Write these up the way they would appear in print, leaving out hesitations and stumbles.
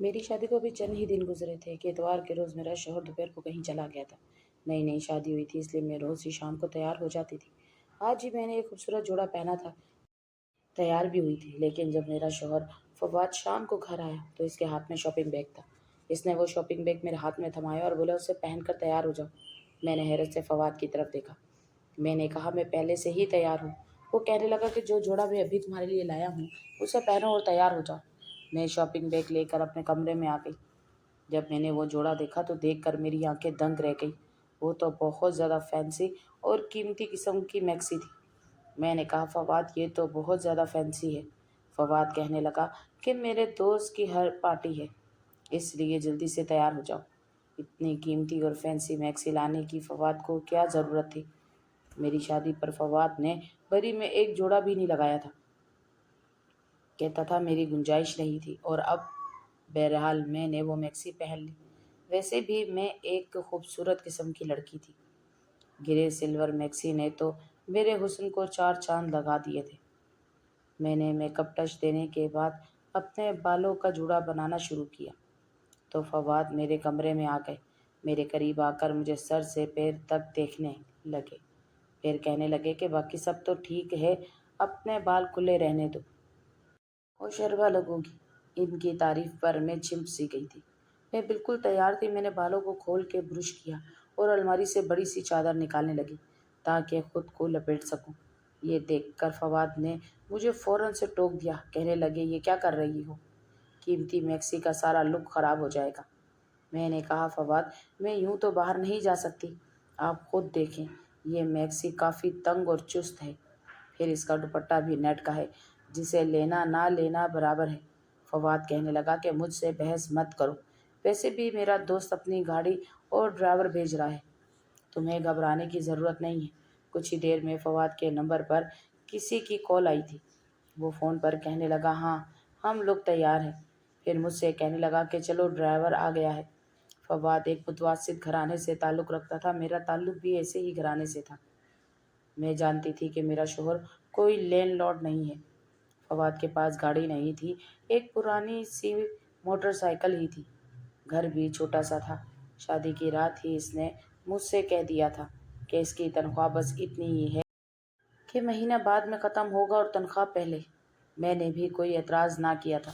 میری شادی کو ابھی چند ہی دن گزرے تھے کہ اتوار کے روز میرا شوہر دوپہر کو کہیں چلا گیا تھا۔ نئی نئی شادی ہوئی تھی، اس لیے میں روز ہی شام کو تیار ہو جاتی تھی۔ آج ہی میں نے ایک خوبصورت جوڑا پہنا تھا، تیار بھی ہوئی تھی، لیکن جب میرا شوہر فواد شام کو گھر آیا تو اس کے ہاتھ میں شاپنگ بیگ تھا۔ اس نے وہ شاپنگ بیگ میرے ہاتھ میں تھمایا اور بولا اسے پہن کر تیار ہو جاؤ۔ میں نے حیرت سے فواد کی طرف دیکھا۔ میں نے کہا میں پہلے سے ہی تیار ہوں۔ وہ کہنے لگا کہ جو جوڑا میں ابھی تمہارے لیے لایا ہوں اسے پہنو اور تیار ہو جاؤ۔ میں شاپنگ بیگ لے کر اپنے کمرے میں آ گئی۔ جب میں نے وہ جوڑا دیکھا تو دیکھ کر میری آنکھیں دنگ رہ گئی۔ وہ تو بہت زیادہ فینسی اور قیمتی قسم کی میکسی تھی۔ میں نے کہا فواد یہ تو بہت زیادہ فینسی ہے۔ فواد کہنے لگا کہ میرے دوست کی ہر پارٹی ہے، اس لیے جلدی سے تیار ہو جاؤ۔ اتنی قیمتی اور فینسی میکسی لانے کی فواد کو کیا ضرورت تھی؟ میری شادی پر فواد نے بری میں ایک جوڑا بھی نہیں لگایا تھا۔ کہتا تھا میری گنجائش نہیں تھی، اور اب بہرحال میں نے وہ میکسی پہن لی۔ ویسے بھی میں ایک خوبصورت قسم کی لڑکی تھی۔ گرے سلور میکسی نے تو میرے حسن کو چار چاند لگا دیے تھے۔ میں نے میک اپ ٹچ دینے کے بعد اپنے بالوں کا جوڑا بنانا شروع کیا تو فواد میرے کمرے میں آ گئے۔ میرے قریب آ کر مجھے سر سے پیر تک دیکھنے لگے، پھر کہنے لگے کہ باقی سب تو ٹھیک ہے، اپنے بال کھلے رہنے دو، ہوشربا لگوں گی۔ ان کی تعریف پر میں چمپ سی گئی تھی۔ میں بالکل تیار تھی۔ میں نے بالوں کو کھول کے برش کیا اور الماری سے بڑی سی چادر نکالنے لگی تاکہ خود کو لپیٹ سکوں۔ یہ دیکھ کر فواد نے مجھے فوراً سے ٹوک دیا۔ کہنے لگے یہ کیا کر رہی ہو؟ قیمتی میکسی کا سارا لک خراب ہو جائے گا۔ میں نے کہا فواد میں یوں تو باہر نہیں جا سکتی، آپ خود دیکھیں، یہ میکسی کافی تنگ اور چست ہے، پھر اس کا دوپٹہ بھی نیٹ کا ہے، جسے لینا نہ لینا برابر ہے۔ فواد کہنے لگا کہ مجھ سے بحث مت کرو، ویسے بھی میرا دوست اپنی گاڑی اور ڈرائیور بھیج رہا ہے، تمہیں گھبرانے کی ضرورت نہیں ہے۔ کچھ ہی دیر میں فواد کے نمبر پر کسی کی کال آئی تھی۔ وہ فون پر کہنے لگا ہاں ہم لوگ تیار ہیں، پھر مجھ سے کہنے لگا کہ چلو ڈرائیور آ گیا ہے۔ فواد ایک متوسط گھرانے سے تعلق رکھتا تھا، میرا تعلق بھی ایسے ہی گھرانے سے تھا۔ میں جانتی تھی کہ میرا شوہر کوئی لینڈ لارڈ نہیں ہے۔ فواد کے پاس گاڑی نہیں تھی، ایک پرانی سی موٹر سائیکل ہی تھی۔ گھر بھی چھوٹا سا تھا۔ شادی کی رات ہی اس نے مجھ سے کہہ دیا تھا کہ اس کی تنخواہ بس اتنی ہی ہے کہ مہینہ بعد میں ختم ہوگا اور تنخواہ پہلے۔ میں نے بھی کوئی اعتراض نہ کیا تھا۔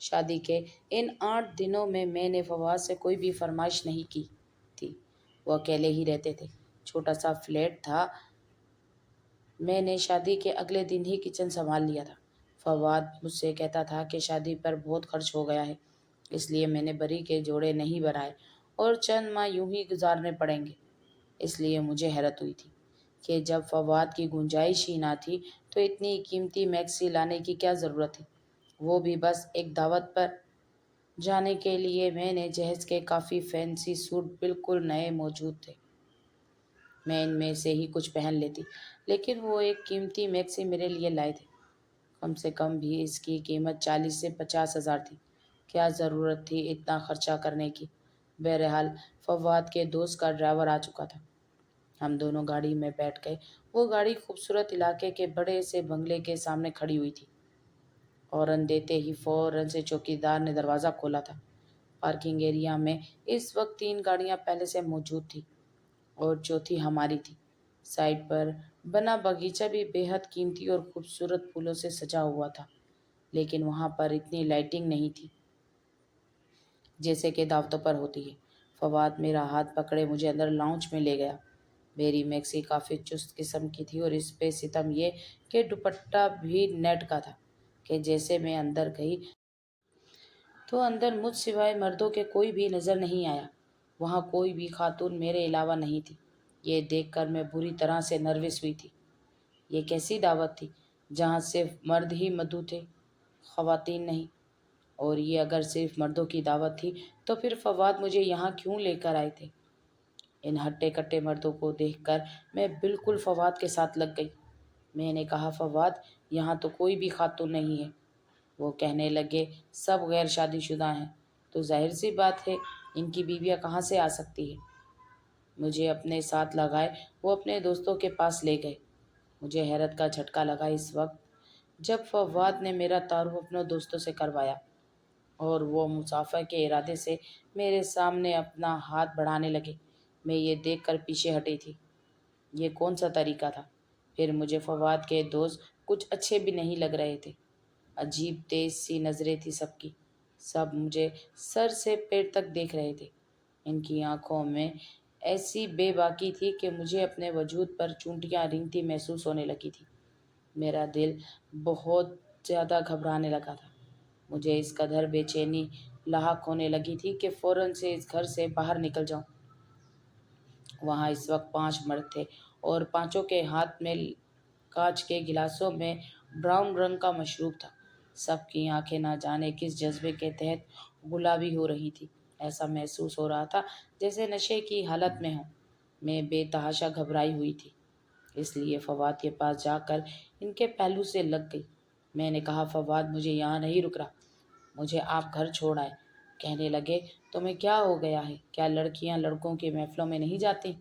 شادی کے ان 8 دنوں میں نے فواد سے کوئی بھی فرمائش نہیں کی تھی۔ وہ اکیلے ہی رہتے تھے، چھوٹا سا فلیٹ تھا۔ میں نے شادی کے اگلے دن ہی کچن سنبھال لیا تھا۔ فواد مجھ سے کہتا تھا کہ شادی پر بہت خرچ ہو گیا ہے، اس لیے میں نے بری کے جوڑے نہیں بنائے اور چند ماہ یوں ہی گزارنے پڑیں گے۔ اس لیے مجھے حیرت ہوئی تھی کہ جب فواد کی گنجائش ہی نہ تھی تو اتنی قیمتی میکسی لانے کی کیا ضرورت تھی، وہ بھی بس ایک دعوت پر جانے کے لیے۔ میں نے جہیز کے کافی فینسی سوٹ بالکل نئے موجود تھے، میں ان میں سے ہی کچھ پہن لیتی، لیکن وہ ایک قیمتی میکسی میرے لیے لائے تھے۔ کم سے کم بھی اس کی قیمت 40 سے 50 ہزار تھی۔ کیا ضرورت تھی اتنا خرچہ کرنے کی؟ بہرحال فواد کے دوست کا ڈرائیور آ چکا تھا۔ ہم دونوں گاڑی میں بیٹھ گئے۔ وہ گاڑی خوبصورت علاقے کے بڑے سے بنگلے کے سامنے کھڑی ہوئی تھی۔ ہارن دیتے ہی فوراً سے چوکیدار نے دروازہ کھولا تھا۔ پارکنگ ایریا میں اس وقت 3 گاڑیاں پہلے سے موجود تھیں اور چوتھی ہماری تھی۔ سائڈ پر بنا باغیچہ بھی بے حد قیمتی اور خوبصورت پھولوں سے سجا ہوا تھا، لیکن وہاں پر اتنی لائٹنگ نہیں تھی جیسے کہ دعوتوں پر ہوتی ہے۔ فواد میرا ہاتھ پکڑے مجھے اندر لاؤنج میں لے گیا۔ میری میکسی کافی چست قسم کی تھی اور اس پہ ستم یہ کہ دوپٹہ بھی نیٹ کا تھا کہ جیسے میں اندر گئی تو اندر مجھ سوائے مردوں کے کوئی بھی نظر نہیں آیا۔ وہاں کوئی بھی خاتون میرے علاوہ نہیں تھی۔ یہ دیکھ کر میں بری طرح سے نروس ہوئی تھی۔ یہ کیسی دعوت تھی جہاں صرف مرد ہی مدعو تھے، خواتین نہیں؟ اور یہ اگر صرف مردوں کی دعوت تھی تو پھر فواد مجھے یہاں کیوں لے کر آئے تھے؟ ان ہٹے کٹے مردوں کو دیکھ کر میں بالکل فواد کے ساتھ لگ گئی۔ میں نے کہا فواد یہاں تو کوئی بھی خاتون نہیں ہے۔ وہ کہنے لگے سب غیر شادی شدہ ہیں، تو ظاہر سی بات ہے ان کی بیویاں کہاں سے آ سکتی ہیں؟ مجھے اپنے ساتھ لگائے وہ اپنے دوستوں کے پاس لے گئے۔ مجھے حیرت کا جھٹکا لگا اس وقت جب فواد نے میرا تعارف اپنے دوستوں سے کروایا۔ اور وہ مسافہ کے ارادے سے میرے سامنے اپنا ہاتھ بڑھانے لگے۔ میں یہ دیکھ کر پیچھے ہٹی تھی۔ یہ کون سا طریقہ تھا؟ پھر مجھے فواد کے دوست کچھ اچھے بھی نہیں لگ رہے تھے۔ عجیب تیز سی نظریں تھی سب کی۔ سب مجھے سر سے پیر تک دیکھ رہے تھے۔ ان کی آنکھوں میں ایسی بے باکی تھی کہ مجھے اپنے وجود پر چونٹیاں رینگتی محسوس ہونے لگی تھی۔ میرا دل بہت زیادہ گھبرانے لگا تھا۔ مجھے اس قدر بے چینی لاحق ہونے لگی تھی کہ فوراً سے اس گھر سے باہر نکل جاؤں۔ وہاں اس وقت 5 مرد تھے اور پانچوں کے ہاتھ میں کانچ کے گلاسوں میں براؤن رنگ کا مشروب تھا۔ سب کی آنکھیں نہ جانے کس جذبے کے تحت گلابی ہو رہی تھی۔ ایسا محسوس ہو رہا تھا جیسے نشے کی حالت میں ہوں۔ میں بے تحاشا گھبرائی ہوئی تھی، اس لیے فواد کے پاس جا کر ان کے پہلو سے لگ گئی۔ میں نے کہا، فواد مجھے یہاں نہیں رک رہا، مجھے آپ گھر چھوڑ آئے۔ کہنے لگے، تمہیں کیا ہو گیا ہے؟ کیا لڑکیاں لڑکوں کی محفلوں میں نہیں جاتی؟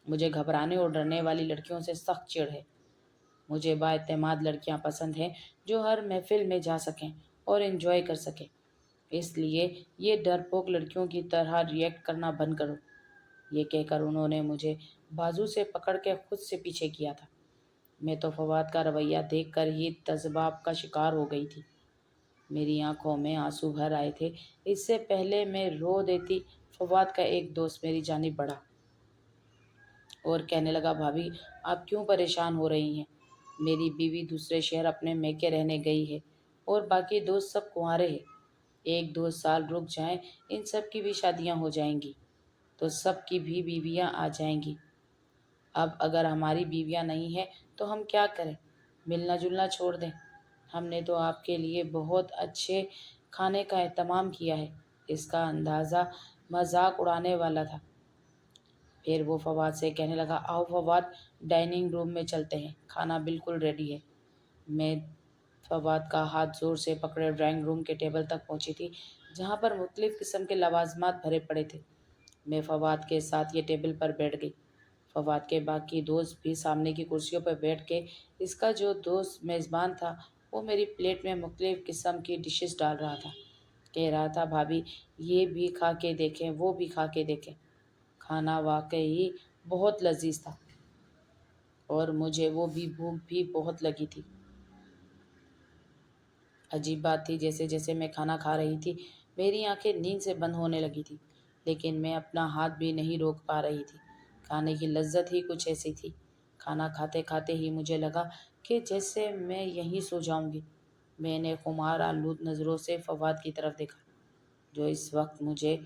مجھے گھبرانے اور ڈرنے والی لڑکیوں سے سخت چڑ ہے۔ مجھے با اعتماد لڑکیاں پسند ہیں جو ہر محفل میں جا سکیں اور انجوائے کر سکیں۔ اس لیے یہ ڈرپوک لڑکیوں کی طرح ریئیکٹ کرنا بند کرو۔ یہ کہہ کر انہوں نے مجھے بازو سے پکڑ کے خود سے پیچھے کیا تھا۔ میں تو فواد کا رویہ دیکھ کر ہی تذبذب کا شکار ہو گئی تھی۔ میری آنکھوں میں آنسو بھر آئے تھے۔ اس سے پہلے میں رو دیتی، فواد کا ایک دوست میری جانب بڑھا اور کہنے لگا، بھابھی آپ کیوں پریشان ہو رہی ہیں؟ میری بیوی دوسرے شہر اپنے میکے رہنے گئی ہے اور باقی دوست سب کنوارے ہیں۔ 1-2 سال رک جائیں، ان سب کی بھی شادیاں ہو جائیں گی تو سب کی بھی بیویاں آ جائیں گی۔ اب اگر ہماری بیویاں نہیں ہیں تو ہم کیا کریں؟ ملنا جلنا چھوڑ دیں۔ ہم نے تو آپ کے لیے بہت اچھے کھانے کا اہتمام کیا ہے۔ اس کا اندازہ مذاق اڑانے والا تھا۔ پھر وہ فواد سے کہنے لگا، آؤ فواد، ڈائننگ روم میں چلتے ہیں، کھانا بالکل ریڈی ہے۔ میں فواد کا ہاتھ زور سے پکڑے ڈرائنگ روم کے ٹیبل تک پہنچی تھی، جہاں پر مختلف قسم کے لوازمات بھرے پڑے تھے۔ میں فواد کے ساتھ یہ ٹیبل پر بیٹھ گئی۔ فواد کے باقی دوست بھی سامنے کی کرسیوں پر بیٹھ کے اس کا جو دوست میزبان تھا وہ میری پلیٹ میں مختلف قسم کی ڈشز ڈال رہا تھا۔ کہہ رہا تھا، بھابھی یہ بھی کھا کے دیکھیں، وہ بھی کھا کے دیکھیں۔ کھانا واقعی بہت لذیذ تھا اور مجھے وہ بھی بھوک بھی بہت لگی تھی۔ عجیب بات تھی، جیسے جیسے میں کھانا کھا رہی تھی میری آنکھیں نیند سے بند ہونے لگی تھی، لیکن میں اپنا ہاتھ بھی نہیں روک پا رہی تھی۔ کھانے کی لذت ہی کچھ ایسی تھی۔ کھانا کھاتے کھاتے ہی مجھے لگا کہ جیسے میں یہیں سو جاؤں گی۔ میں نے خمار آلود نظروں سے فواد کی طرف دیکھا، جو اس وقت مجھے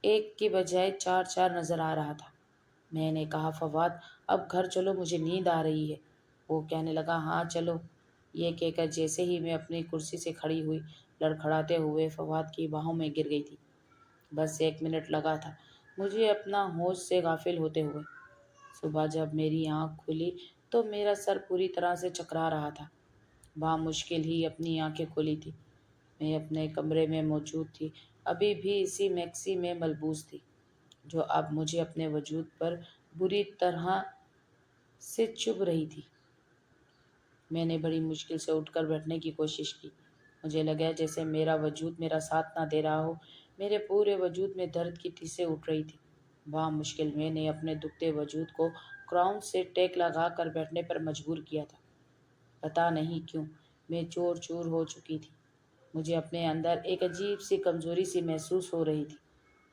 ایک کی بجائے 4 نظر آ رہا تھا۔ میں نے کہا، فواد اب گھر چلو، مجھے نیند آ رہی ہے۔ وہ کہنے لگا، ہاں چلو۔ یہ کہہ کر جیسے ہی میں اپنی کرسی سے کھڑی ہوئی، لڑکھڑاتے ہوئے فواد کی باہوں میں گر گئی تھی۔ بس 1 منٹ لگا تھا مجھے اپنا ہوش سے غافل ہوتے ہوئے۔ صبح جب میری آنکھ کھلی تو میرا سر پوری طرح سے چکرا رہا تھا۔ بامشکل ہی اپنی آنکھیں کھولی تھی۔ میں اپنے کمرے میں موجود تھی، ابھی بھی اسی میکسی میں ملبوس تھی، جو اب مجھے اپنے وجود پر بری طرح سے چبھ رہی تھی۔ میں نے بڑی مشکل سے اٹھ کر بیٹھنے کی کوشش کی۔ مجھے لگا جیسے میرا وجود میرا ساتھ نہ دے رہا ہو۔ میرے پورے وجود میں درد کی ٹھیسیں اٹھ رہی تھی۔ بامشکل میں نے اپنے دکھتے وجود کو کراؤن سے ٹیک لگا کر بیٹھنے پر مجبور کیا تھا۔ پتہ نہیں کیوں میں چور چور ہو چکی تھی۔ مجھے اپنے اندر ایک عجیب سی کمزوری سی محسوس ہو رہی تھی۔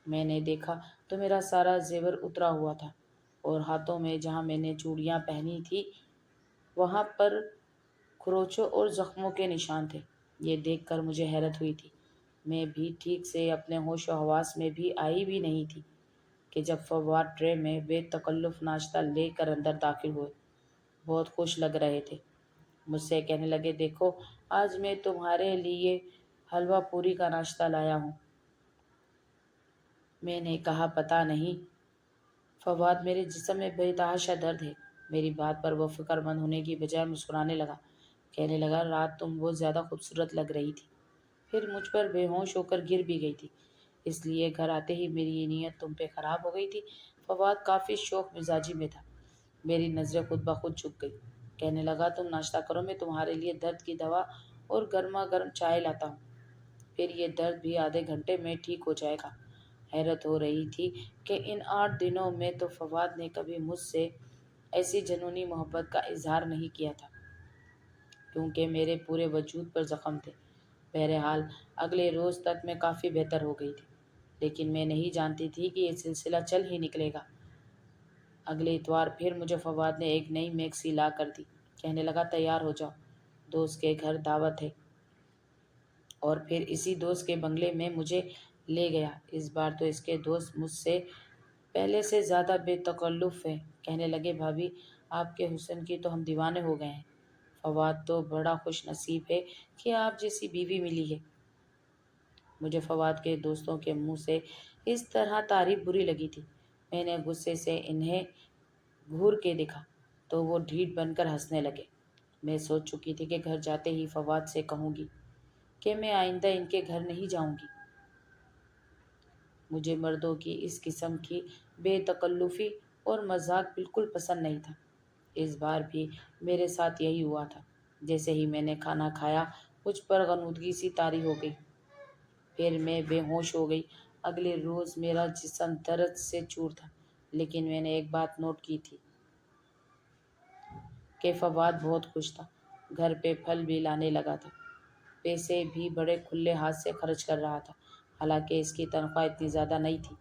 میں نے دیکھا تو میرا سارا زیور اترا ہوا تھا اور ہاتھوں میں جہاں میں نے چوڑیاں پہنی تھی وہاں پر خروچوں اور زخموں کے نشان تھے۔ یہ دیکھ کر مجھے حیرت ہوئی تھی۔ میں بھی ٹھیک سے اپنے ہوش و حواس میں بھی آئی بھی نہیں تھی کہ جب فواد ٹرے میں بے تکلف ناشتہ لے کر اندر داخل ہوئے۔ بہت خوش لگ رہے تھے۔ مجھ سے کہنے لگے، دیکھو آج میں تمہارے لیے حلوہ پوری کا ناشتہ لایا ہوں۔ میں نے کہا، پتہ نہیں فواد، میرے جسم میں بے تحاشا درد ہے۔ میری بات پر وہ فکر مند ہونے کی بجائے مسکرانے لگا۔ کہنے لگا، رات تم بہت زیادہ خوبصورت لگ رہی تھی، پھر مجھ پر بے ہوش ہو کر گر بھی گئی تھی، اس لیے گھر آتے ہی میری یہ نیت تم پہ خراب ہو گئی تھی۔ فواد کافی شوخ مزاجی میں تھا۔ میری نظریں خود بخود جھک گئی۔ کہنے لگا، تم ناشتہ کرو، میں تمہارے لیے درد کی دوا اور گرما گرم چائے لاتا ہوں۔ پھر یہ درد بھی آدھے گھنٹے میں ٹھیک ہو جائے گا۔ حیرت ہو رہی تھی کہ ان 8 دنوں میں تو فواد نے کبھی مجھ سے ایسی جنونی محبت کا اظہار نہیں کیا تھا، کیونکہ میرے پورے وجود پر زخم تھے۔ بہرحال اگلے روز تک میں کافی بہتر ہو گئی تھی، لیکن میں نہیں جانتی تھی کہ یہ سلسلہ چل ہی نکلے گا۔ اگلے اتوار پھر مجھے فواد نے ایک نئی میکسی لا کر دی۔ کہنے لگا تیار ہو جاؤ، دوست کے گھر دعوت ہے، اور پھر اسی دوست کے بنگلے میں مجھے لے گیا۔ اس بار تو اس کے دوست مجھ سے پہلے سے زیادہ بے تکلف ہے۔ کہنے لگے بھابھی آپ کے حسن کی تو ہم دیوانے ہو گئے ہیں۔ فواد تو بڑا خوش نصیب ہے کہ آپ جیسی بیوی ملی ہے۔ مجھے فواد کے دوستوں کے منہ سے اس طرح تعریف بری لگی تھی۔ میں نے غصے سے انہیں گھور کے دیکھا تو وہ ڈھیٹ بن کر ہنسنے لگے۔ میں سوچ چکی تھی کہ گھر جاتے ہی فواد سے کہوں گی کہ میں آئندہ ان کے گھر نہیں جاؤں گی۔ مجھے مردوں کی اس قسم کی بے تکلفی اور مذاق بالکل پسند نہیں تھا۔ اس بار بھی میرے ساتھ یہی ہوا تھا۔ جیسے ہی میں نے کھانا کھایا مجھ پر غنودگی سی طاری ہو گئی، پھر میں بے ہوش ہو گئی۔ اگلے روز میرا جسم درد سے چور تھا، لیکن میں نے ایک بات نوٹ کی تھی کہ فواد بہت خوش تھا، گھر پہ پھل بھی لانے لگا تھا، پیسے بھی بڑے کھلے ہاتھ سے خرچ کر رہا تھا، حالانکہ اس کی تنخواہ اتنی زیادہ نہیں تھی۔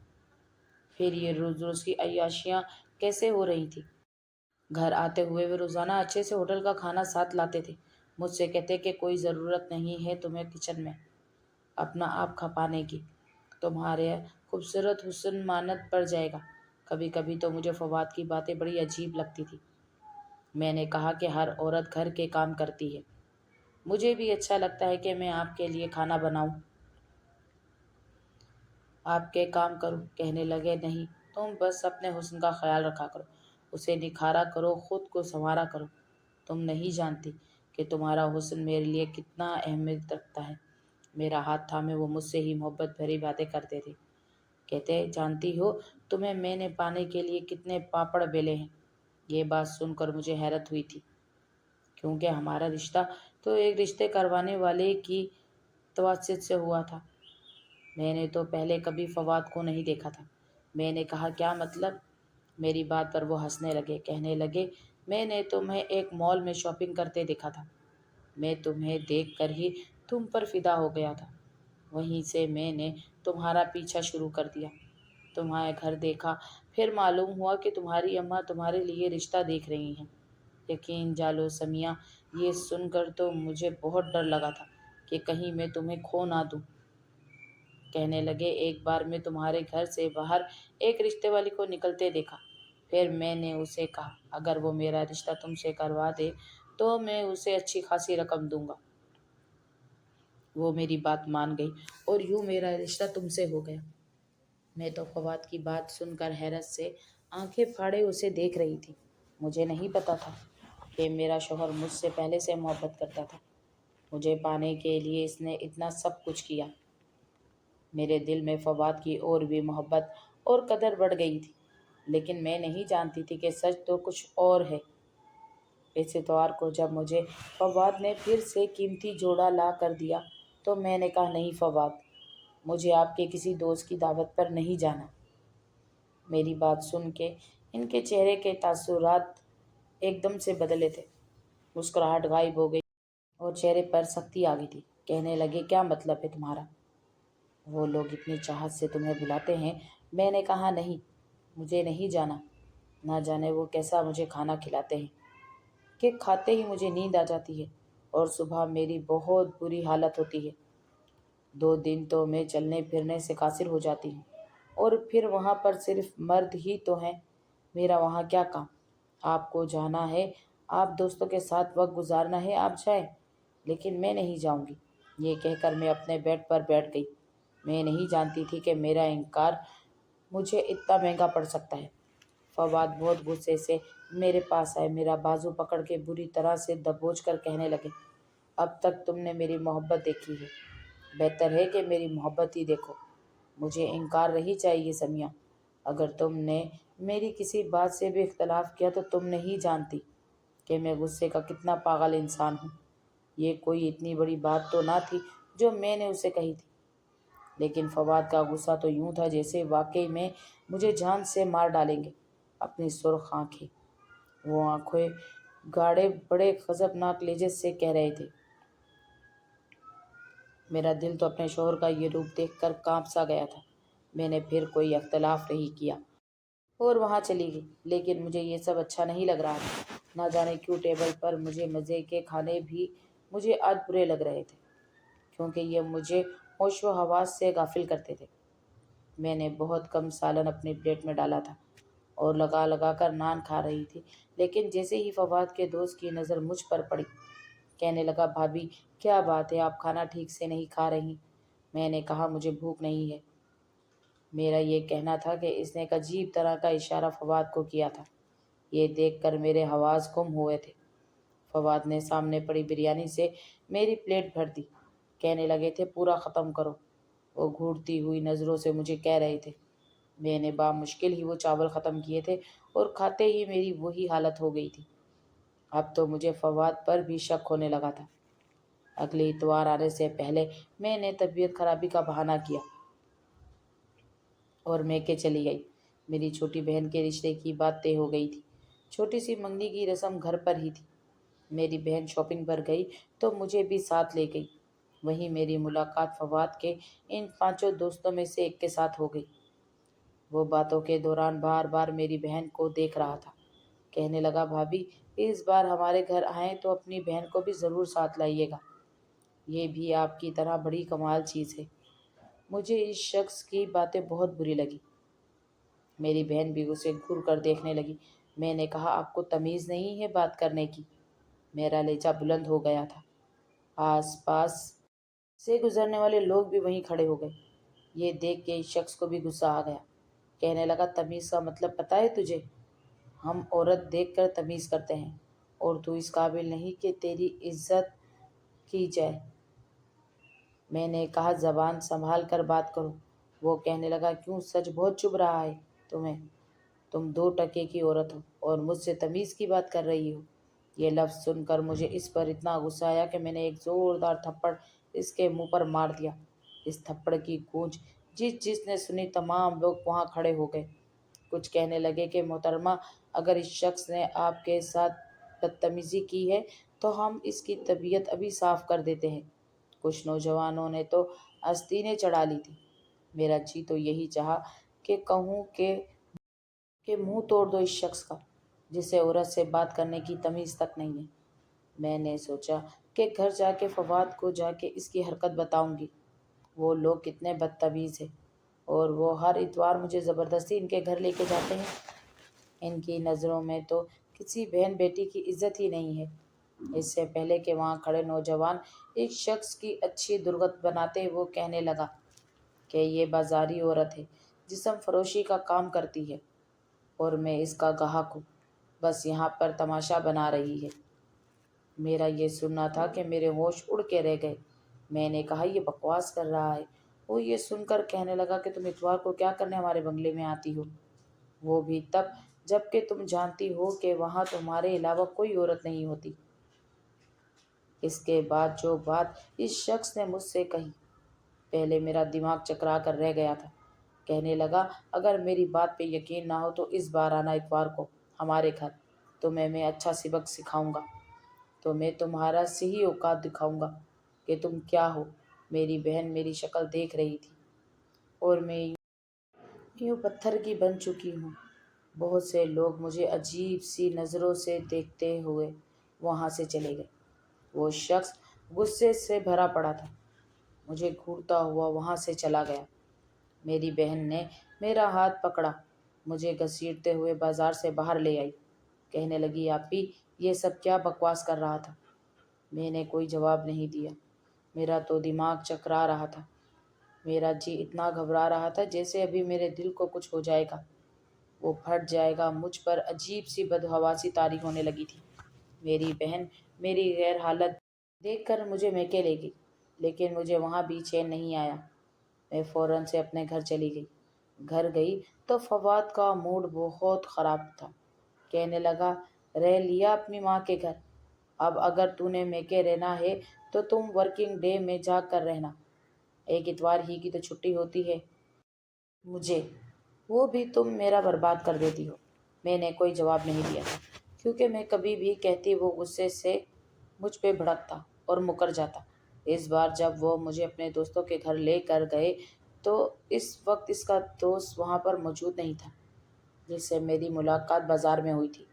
پھر یہ روز روز کی عیاشیاں کیسے ہو رہی تھی؟ گھر آتے ہوئے وہ روزانہ اچھے سے ہوٹل کا کھانا ساتھ لاتے تھے، مجھ سے کہتے کہ کوئی ضرورت نہیں ہے تمہیں کچن میں اپنا آپ کھپانے کی، تمہارے خوبصورت حسن مانت پڑ جائے گا۔ کبھی کبھی تو مجھے فواد کی باتیں بڑی عجیب لگتی تھی۔ میں نے کہا کہ ہر عورت گھر کے کام کرتی ہے، مجھے بھی اچھا لگتا ہے کہ میں آپ کے لیے کھانا بناؤں، آپ کے کام کروں۔ کہنے لگے نہیں، تم بس اپنے حسن کا خیال رکھا کرو، اسے نکھارا کرو، خود کو سنوارا کرو۔ تم نہیں جانتی کہ تمہارا حسن میرے لیے کتنا اہمیت رکھتا ہے۔ میرا ہاتھ تھامے وہ مجھ سے ہی محبت بھری باتیں کرتے تھے، کہتے جانتی ہو تمہیں میں نے پانے کے لیے کتنے پاپڑ بیلے ہیں۔ یہ بات سن کر مجھے حیرت ہوئی تھی، کیونکہ ہمارا رشتہ تو ایک رشتے کروانے والے کی توسط سے ہوا تھا۔ میں نے تو پہلے کبھی فواد کو نہیں دیکھا تھا۔ میں نے کہا کیا مطلب؟ میری بات پر وہ ہنسنے لگے، کہنے لگے میں نے تمہیں ایک مال میں شاپنگ کرتے دیکھا تھا، میں تمہیں دیکھ کر ہی تم پر فدا ہو گیا تھا، وہیں سے میں نے تمہارا پیچھا شروع کر دیا، تمہارے گھر دیکھا، پھر معلوم ہوا کہ تمہاری اماں تمہارے لیے رشتہ دیکھ رہی ہیں۔ یقین جالو سمیہ، یہ سن کر تو مجھے بہت ڈر لگا تھا کہ کہیں میں تمہیں کھو نہ دوں۔ کہنے لگے ایک بار میں تمہارے گھر سے باہر ایک رشتے والی کو نکلتے دیکھا، پھر میں نے اسے کہا اگر وہ میرا رشتہ تم سے کروا دے تو میں اسے اچھی خاصی رقم دوں گا۔ وہ میری بات مان گئی اور یوں میرا رشتہ تم سے ہو گیا۔ میں تو فواد کی بات سن کر حیرت سے آنکھیں پھاڑے اسے دیکھ رہی تھی۔ مجھے نہیں پتا تھا کہ میرا شوہر مجھ سے پہلے سے محبت کرتا تھا، مجھے پانے کے لیے اس نے اتنا سب کچھ کیا۔ میرے دل میں فواد کی اور بھی محبت اور قدر بڑھ گئی تھی، لیکن میں نہیں جانتی تھی کہ سچ تو کچھ اور ہے۔ اس اتوار کو جب مجھے فواد نے پھر سے قیمتی جوڑا لا کر دیا تو میں نے کہا نہیں فواد، مجھے آپ کے کسی دوست کی دعوت پر نہیں جانا۔ میری بات سن کے ان کے چہرے کے تاثرات ایک دم سے بدلے تھے، مسکراہٹ غائب ہو گئی اور چہرے پر سختی آ گئی تھی۔ کہنے لگے کیا مطلب ہے تمہارا؟ وہ لوگ اتنی چاہت سے تمہیں بلاتے ہیں۔ میں نے کہا نہیں، مجھے نہیں جانا۔ نہ جانے وہ کیسا مجھے کھانا کھلاتے ہیں کہ کھاتے ہی مجھے نیند آ جاتی ہے اور صبح میری بہت بری حالت ہوتی ہے۔ 2 دن تو میں چلنے پھرنے سے قاصر ہو جاتی ہوں، اور پھر وہاں پر صرف مرد ہی تو ہیں، میرا وہاں کیا کام؟ آپ کو جانا ہے، آپ دوستوں کے ساتھ وقت گزارنا ہے، آپ جائیں، لیکن میں نہیں جاؤں گی۔ یہ کہہ کر میں اپنے بیڈ پر بیٹھ گئی۔ میں نہیں جانتی تھی کہ میرا انکار مجھے اتنا مہنگا پڑ سکتا ہے۔ فواد بہت غصے سے میرے پاس آئے، میرا بازو پکڑ کے بری طرح سے دبوچ کر کہنے لگے اب تک تم نے میری محبت دیکھی ہے، بہتر ہے کہ میری محبت ہی دیکھو۔ مجھے انکار نہیں چاہیے سمیہ، اگر تم نے میری کسی بات سے بھی اختلاف کیا تو تم نہیں جانتی کہ میں غصے کا کتنا پاگل انسان ہوں۔ یہ کوئی اتنی بڑی بات تو نہ تھی جو میں نے اسے کہی تھی، لیکن فواد کا غصہ تو یوں تھا جیسے واقعی میں مجھے جان سے مار ڈالیں گے۔ اپنی سرخ آنکھیں، وہ آنکھیں گاڑے بڑے غضبناک لہجے سے کہہ رہے تھے۔ میرا دل تو اپنے شوہر کا یہ روپ دیکھ کر کانپ سا گیا تھا۔ میں نے پھر کوئی اختلاف نہیں کیا اور وہاں چلی گئی، لیکن مجھے یہ سب اچھا نہیں لگ رہا تھا۔ نہ جانے کیوں ٹیبل پر مجھے مزے کے کھانے بھی مجھے آج برے لگ رہے تھے، کیونکہ یہ مجھے ہوش و حواس سے غافل کرتے تھے۔ میں نے بہت کم سالن اپنی پلیٹ میں ڈالا تھا اور لگا لگا کر نان کھا رہی تھی، لیکن جیسے ہی فواد کے دوست کی نظر مجھ پر پڑی، کہنے لگا، بھابھی کیا بات ہے، آپ کھانا ٹھیک سے نہیں کھا رہی؟ میں نے کہا، مجھے بھوک نہیں ہے۔ میرا یہ کہنا تھا کہ اس نے ایک عجیب طرح کا اشارہ فواد کو کیا تھا۔ یہ دیکھ کر میرے حواس گم ہوئے تھے۔ فواد نے سامنے پڑی بریانی سے میری پلیٹ بھر دی، کہنے لگے تھے، پورا ختم کرو۔ وہ گھورتی ہوئی نظروں سے مجھے کہہ رہے تھے۔ میں نے بامشکل ہی وہ چاول ختم کیے تھے اور کھاتے ہی میری وہی حالت ہو گئی تھی۔ اب تو مجھے فواد پر بھی شک ہونے لگا تھا۔ اگلی اتوار آنے سے پہلے میں نے طبیعت خرابی کا بہانہ کیا اور میکے چلی گئی۔ میری چھوٹی بہن کے رشتے کی بات طے ہو گئی تھی۔ چھوٹی سی منگنی کی رسم گھر پر ہی تھی۔ میری بہن شاپنگ پر گئی تو مجھے بھی ساتھ لے گئی۔ وہیں میری ملاقات فواد کے ان 5 دوستوں میں سے ایک کے ساتھ ہو گئی۔ وہ باتوں کے دوران بار بار میری بہن کو دیکھ رہا تھا۔ کہنے لگا، بھابھی اس بار ہمارے گھر آئیں تو اپنی بہن کو بھی ضرور ساتھ لائیے گا، یہ بھی آپ کی طرح بڑی کمال چیز ہے۔ مجھے اس شخص کی باتیں بہت بری لگی۔ میری بہن بھی اسے گھور کر دیکھنے لگی۔ میں نے کہا، آپ کو تمیز نہیں ہے بات کرنے کی؟ میرا لہجہ بلند ہو گیا تھا۔ آس پاس سے گزرنے والے لوگ بھی وہیں کھڑے ہو گئے۔ یہ دیکھ کے اس شخص کو بھی غصہ آ گیا۔ کہنے لگا، تمیز کا مطلب پتہ ہے تجھے؟ ہم عورت دیکھ کر تمیز کرتے ہیں اور تو اس قابل نہیں کہ تیری عزت کی جائے۔ میں نے کہا، زبان سنبھال کر بات کرو۔ وہ کہنے لگا، کیوں سچ بہت چبھ رہا ہے تمہیں؟ تم 2 ٹکے کی عورت ہو اور مجھ سے تمیز کی بات کر رہی ہو۔ یہ لفظ سن کر مجھے اس پر اتنا غصہ آیا کہ میں نے ایک زوردار تھپڑ اس کے منہ پر مار دیا۔ اس تھپڑ کی گونج جس نے سنی، تمام لوگ وہاں کھڑے ہو گئے۔ کچھ کہنے لگے کہ محترمہ، اگر اس شخص نے آپ کے ساتھ بدتمیزی کی ہے تو ہم اس کی طبیعت ابھی صاف کر دیتے ہیں۔ کچھ نوجوانوں نے تو آستینیں چڑھا لی تھی۔ میرا جی تو یہی چاہا کہ کہوں کہ منہ توڑ دو اس شخص کا، جسے عورت سے بات کرنے کی تمیز تک نہیں ہے۔ میں نے سوچا کہ گھر جا کے فواد کو جا کے اس کی حرکت بتاؤں گی۔ وہ لوگ کتنے بدتمیز ہیں اور وہ ہر اتوار مجھے زبردستی ان کے گھر لے کے جاتے ہیں۔ ان کی نظروں میں تو کسی بہن بیٹی کی عزت ہی نہیں ہے۔ اس سے پہلے کہ وہاں کھڑے نوجوان ایک شخص کی اچھی درگت بناتے، وہ کہنے لگا کہ یہ بازاری عورت ہے، جسم فروشی کا کام کرتی ہے اور میں اس کا گاہک ہوں، بس یہاں پر تماشا بنا رہی ہے۔ میرا یہ سننا تھا کہ میرے ہوش اڑ کے رہ گئے۔ میں نے کہا، یہ بکواس کر رہا ہے۔ وہ یہ سن کر کہنے لگا کہ تم اتوار کو کیا کرنے ہمارے بنگلے میں آتی ہو؟ وہ بھی تب جب کہ تم جانتی ہو کہ وہاں تمہارے علاوہ کوئی عورت نہیں ہوتی۔ اس کے بعد جو بات اس شخص نے مجھ سے کہی، پہلے میرا دماغ چکرا کر رہ گیا تھا۔ کہنے لگا، اگر میری بات پہ یقین نہ ہو تو اس بار آنا اتوار کو ہمارے گھر، تمہیں میں اچھا سبق سکھاؤں گا، تمہیں تمہارا صحیح اوقات دکھاؤں گا کہ تم کیا ہو۔ میری بہن میری شکل دیکھ رہی تھی اور میں یوں پتھر کی بن چکی ہوں۔ بہت سے لوگ مجھے عجیب سی نظروں سے دیکھتے ہوئے وہاں سے چلے گئے۔ وہ شخص غصے سے بھرا پڑا تھا، مجھے گھورتا ہوا وہاں سے چلا گیا۔ میری بہن نے میرا ہاتھ پکڑا، مجھے گھسیٹتے ہوئے بازار سے باہر لے آئی۔ کہنے لگی، آپی یہ سب کیا بکواس کر رہا تھا؟ میں نے کوئی جواب نہیں دیا۔ میرا تو دماغ چکرا رہا تھا۔ میرا جی اتنا گھبرا رہا تھا جیسے ابھی میرے دل کو کچھ ہو جائے گا، وہ پھٹ جائے گا۔ مجھ پر عجیب سی بدحواسی طاری ہونے لگی تھی۔ میری بہن میری غیر حالت دیکھ کر مجھے میکے لے گئی، لیکن مجھے وہاں بھی چین نہیں آیا۔ میں فوراً سے اپنے گھر چلی گئی۔ گھر گئی تو فواد کا موڈ بہت خراب تھا۔ کہنے لگا، رہ لیا اپنی ماں کے گھر، اب اگر تو نے میکے رہنا ہے تو تم ورکنگ ڈے میں جا کر رہنا۔ ایک اتوار ہی کی تو چھٹی ہوتی ہے مجھے، وہ بھی تم میرا برباد کر دیتی ہو۔ میں نے کوئی جواب نہیں دیا تھا، کیونکہ میں کبھی بھی کہتی وہ غصے سے مجھ پہ بھڑکتا اور مکر جاتا۔ اس بار جب وہ مجھے اپنے دوستوں کے گھر لے کر گئے تو اس وقت اس کا دوست وہاں پر موجود نہیں تھا، جس سے میری ملاقات بازار میں ہوئی تھی۔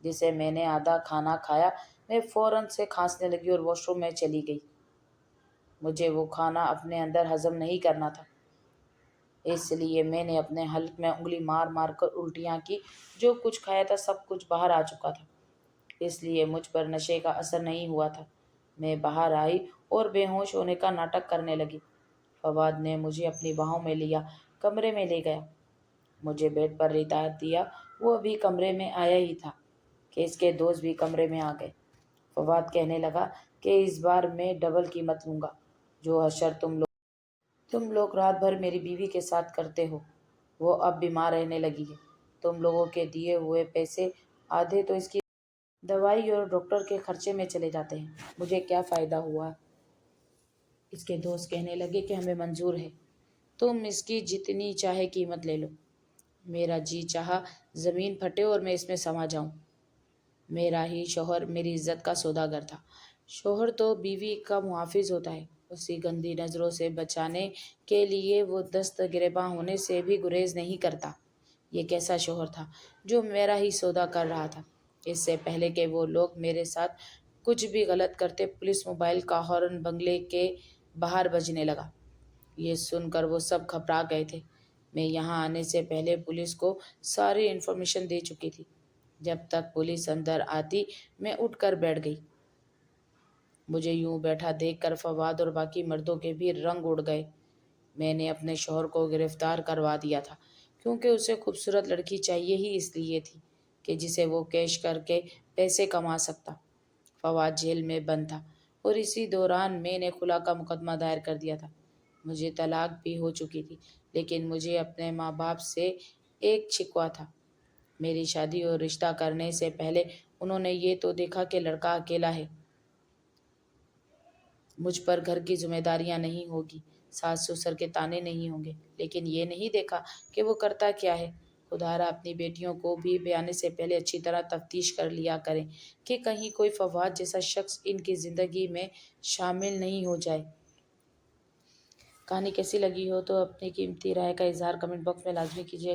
جسے میں نے آدھا کھانا کھایا، میں فوراً سے کھانسنے لگی اور واش روم میں چلی گئی۔ مجھے وہ کھانا اپنے اندر ہضم نہیں کرنا تھا، اس لیے میں نے اپنے حلق میں انگلی مار مار کر الٹیاں کی۔ جو کچھ کھایا تھا سب کچھ باہر آ چکا تھا، اس لیے مجھ پر نشے کا اثر نہیں ہوا تھا۔ میں باہر آئی اور بے ہوش ہونے کا ناٹک کرنے لگی۔ فواد نے مجھے اپنی باہوں میں لیا، کمرے میں لے گیا، مجھے بیڈ پر لیٹا دیا۔ وہ ابھی کمرے میں آیا ہی تھا کہ اس کے دوست بھی کمرے میں آ گئے۔ فواد کہنے لگا کہ اس بار میں ڈبل قیمت لوں گا۔ جو حشر تم لوگ رات بھر میری بیوی کے ساتھ کرتے ہو، وہ اب بیمار رہنے لگی ہے۔ تم لوگوں کے دیے ہوئے پیسے آدھے تو اس کی دوائی اور ڈاکٹر کے خرچے میں چلے جاتے ہیں۔ مجھے کیا فائدہ ہوا؟ اس کے دوست کہنے لگے کہ ہمیں منظور ہے، تم اس کی جتنی چاہے قیمت لے لو۔ میرا جی چاہا زمین پھٹے اور میں اس میں سما جاؤں۔ میرا ہی شوہر میری عزت کا سوداگر تھا۔ شوہر تو بیوی کا محافظ ہوتا ہے، اسی گندی نظروں سے بچانے کے لیے وہ دست گریباں ہونے سے بھی گریز نہیں کرتا۔ یہ کیسا شوہر تھا جو میرا ہی سودا کر رہا تھا؟ اس سے پہلے کہ وہ لوگ میرے ساتھ کچھ بھی غلط کرتے، پولیس موبائل کا ہارن بنگلے کے باہر بجنے لگا۔ یہ سن کر وہ سب گھبرا گئے تھے۔ میں یہاں آنے سے پہلے پولیس کو ساری انفارمیشن دے چکی تھی۔ جب تک پولیس اندر آتی میں اٹھ کر بیٹھ گئی۔ مجھے یوں بیٹھا دیکھ کر فواد اور باقی مردوں کے بھی رنگ اڑ گئے۔ میں نے اپنے شوہر کو گرفتار کروا دیا تھا، کیونکہ اسے خوبصورت لڑکی چاہیے ہی اس لیے تھی کہ جسے وہ کیش کر کے پیسے کما سکتا۔ فواد جیل میں بند تھا اور اسی دوران میں نے خلا کا مقدمہ دائر کر دیا تھا۔ مجھے طلاق بھی ہو چکی تھی، لیکن مجھے اپنے ماں باپ سے ایک شکوہ تھا۔ میری شادی اور رشتہ کرنے سے پہلے انہوں نے یہ تو دیکھا کہ لڑکا اکیلا ہے، مجھ پر گھر کی ذمہ داریاں نہیں ہوگی، ساس سسر کے تانے نہیں ہوں گے، لیکن یہ نہیں دیکھا کہ وہ کرتا کیا ہے۔ خدارا اپنی بیٹیوں کو بھی بیانے سے پہلے اچھی طرح تفتیش کر لیا کریں کہ کہیں کوئی فواد جیسا شخص ان کی زندگی میں شامل نہیں ہو جائے۔ کہانی کیسی لگی ہو تو اپنی قیمتی رائے کا اظہار کمنٹ باکس میں لازمی کیجیے۔